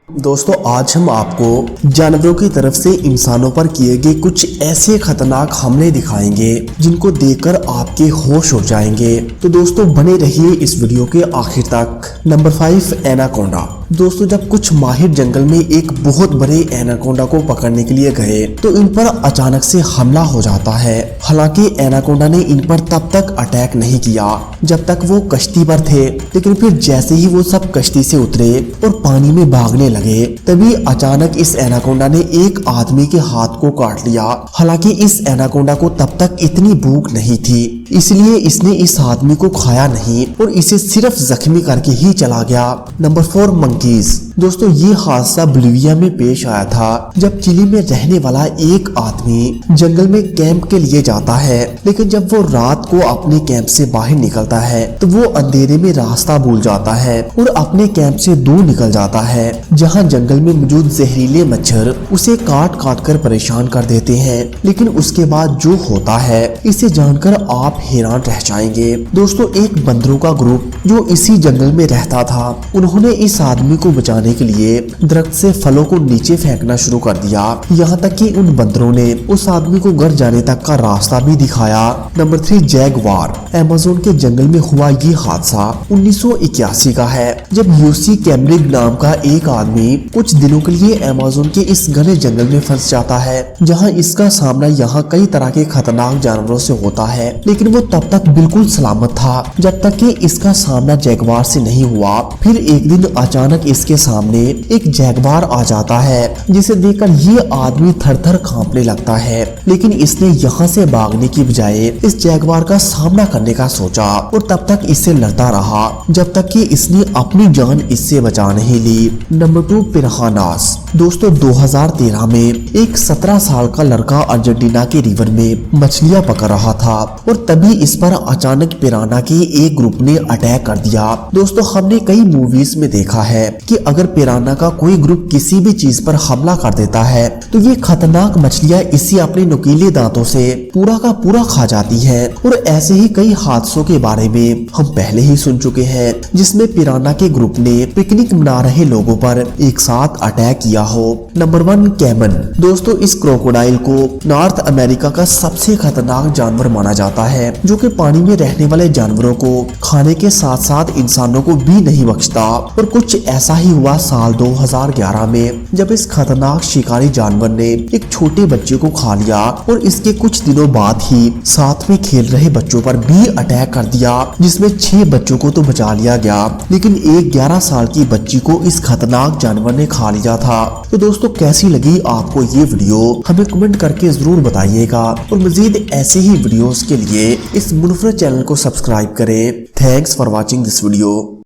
दोस्तों आज हम आपको जानवरों की तरफ से इंसानों पर किए गए कुछ ऐसे खतरनाक हमले दिखाएंगे जिनको देखकर आपके होश उड़ जाएंगे। तो दोस्तों बने रहिए इस वीडियो के आखिर तक। Number 5, anaconda. दोस्तों जब कुछ माहिर जंगल में एक बहुत बड़े एनाकोंडा को पकड़ने के लिए गए तो इन पर अचानक से हमला हो जाता है। हालांकि एनाकोंडा ने इन पर तब तक अटैक नहीं किया जब तक वो कश्ती पर थे, लेकिन फिर जैसे ही वो सब कश्ती से उतरे और पानी में भागने लगे तभी अचानक इस एनाकोंडा ने एक आदमी के हाथ को काट लिया। हालांकि इस एनाकोंडा को तब तक इतनी भूख नहीं थी, इसलिए इसने इस आदमी को खाया नहीं और इसे सिर्फ जख्मी करके ही चला गया। Number 4, monkeys. दोस्तों ये हादसा बोलिविया में पेश आया था जब चिली में रहने वाला एक आदमी जंगल में कैंप के लिए जाता है, लेकिन जब वो रात को अपने कैंप से बाहर निकलता है तो वो अंधेरे में रास्ता भूल जाता है और अपने कैंप से दूर निकल जाता है, जहाँ जंगल में मौजूद जहरीले मच्छर उसे काट काट कर परेशान कर देते हैं। लेकिन उसके बाद जो होता है इसे जानकर आप हैरान रह जाएंगे। दोस्तों एक बंदरों का ग्रुप जो इसी जंगल में रहता था, उन्होंने इस आदमी को बचाने के लिए दरख्त से फलों को नीचे फेंकना शुरू कर दिया, यहाँ तक कि उन बंदरों ने उस आदमी को घर जाने तक का रास्ता भी दिखाया। Number 3, Jaguar. अमेज़न के जंगल में हुआ ये हादसा 1981 का है, जब यूसी कैमरिक नाम का एक आदमी कुछ दिनों के लिए अमेज़न के इस घने जंगल में फंस जाता है, जहाँ इसका सामना यहाँ कई तरह के खतरनाक जानवरों से होता है, लेकिन वो तब तक बिल्कुल सलामत था जब तक कि इसका सामना जैगवार से नहीं हुआ। फिर एक दिन अचानक इसके सामने एक जैगवार आ जाता है, जिसे देखकर ये आदमी थर-थर कांपने लगता है, लेकिन इसने यहाँ से भागने की बजाय इस जैगवार का सामना करने का सोचा और तब तक इससे लड़ता रहा जब तक कि इसने अपनी जान इससे बचा नहीं ली। नंबर 2, पिरानास। दोस्तों 2013 में एक 17 साल का लड़का अर्जेंटीना के रिवर में मछलियां पकड़ रहा था और तभी इस पर अचानक पिराना के एक ग्रुप ने अटैक कर दिया। दोस्तों हमने कई मूवीज में देखा है कि अगर पिराना का कोई ग्रुप किसी भी चीज पर हमला कर देता है तो ये खतरनाक मछलियां इसी अपने नुकीले दांतों से पूरा का पूरा खा जाती है। और ऐसे ही कई हादसों के बारे में हम पहले ही सुन चुके हैं जिसमें पिराना के ग्रुप ने पिकनिक मना रहे लोगों पर एक साथ अटैक किया हो। Number 1, caiman. दोस्तों इस क्रोकोडाइल को नॉर्थ अमेरिका का सबसे खतरनाक जानवर माना जाता है, जो कि पानी में रहने वाले जानवरों को खाने के साथ साथ इंसानों को भी नहीं बख्शता। और कुछ ऐसा ही हुआ साल 2011 में, जब इस खतरनाक शिकारी जानवर ने एक छोटे बच्चे को खा लिया और इसके कुछ दिनों बाद ही साथ में खेल रहे बच्चों पर भी अटैक कर दिया, जिसमें 6 बच्चों को तो बचा लिया गया, लेकिन एक 11 साल की बच्ची को इस खतरनाक जानवर ने खा लिया था। तो दोस्तों कैसी लगी आपको ये वीडियो हमें कमेंट करके जरूर बताइएगा और मजीद ऐसे ही वीडियोस के लिए इस मुनफरद चैनल को सब्सक्राइब करें। Thanks for watching this video.